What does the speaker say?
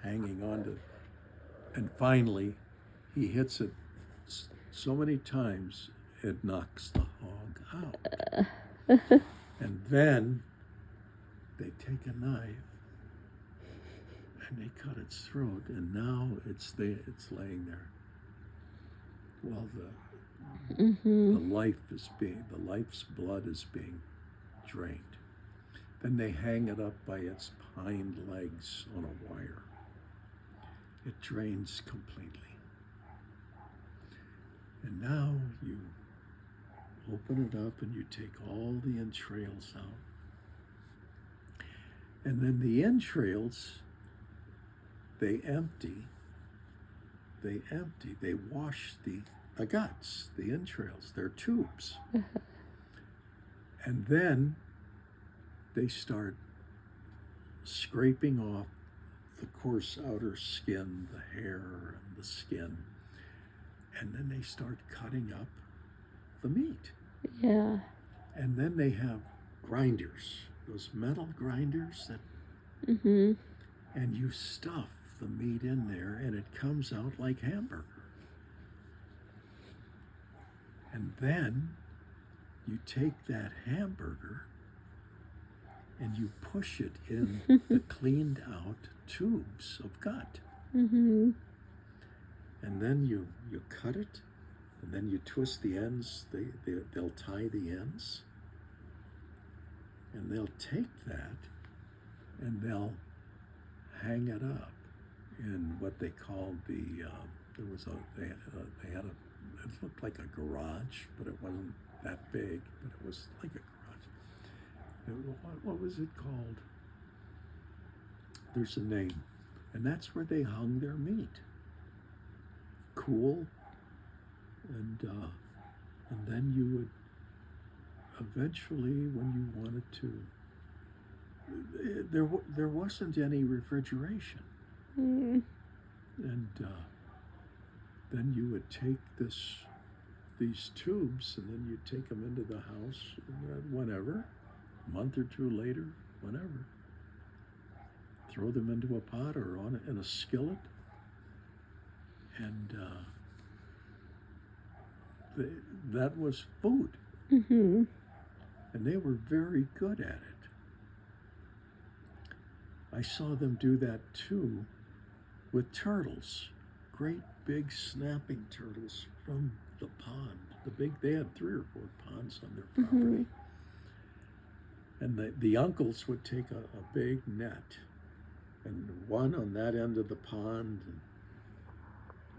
hanging on to, and finally he hits it so many times it knocks the hog out. And then they take a knife and they cut its throat, and now it's laying there. Well, the life's blood is being drained. Then they hang it up by its hind legs on a wire. It drains completely. And now you open it up and you take all the entrails out. And then the entrails, they wash the guts, the entrails, they're tubes. And then they start scraping off the coarse outer skin, the hair and the skin. And then they start cutting up the meat. Yeah. And then they have grinders, those metal grinders that, and you stuff the meat in there and it comes out like hamburger. And then you take that hamburger and you push it in the cleaned out tubes of gut. And then you cut it, and then you twist the ends. They'll tie the ends, and they'll take that and they'll hang it up in what they called they had it looked like a garage, but it wasn't that big, but it was like a garage. What was it called? There's a name. And that's where they hung their meat. Cool. And then you would eventually, when you wanted to, there wasn't any refrigeration. And then you would take these tubes and then you'd take them into the house whenever, a month or two later, whenever. Throw them into a pot or in a skillet, and that was food. And they were very good at it. I saw them do that too with turtles, great big snapping turtles from the pond. They had 3 or 4 ponds on their property. And the uncles would take a big net and one on that end of the pond and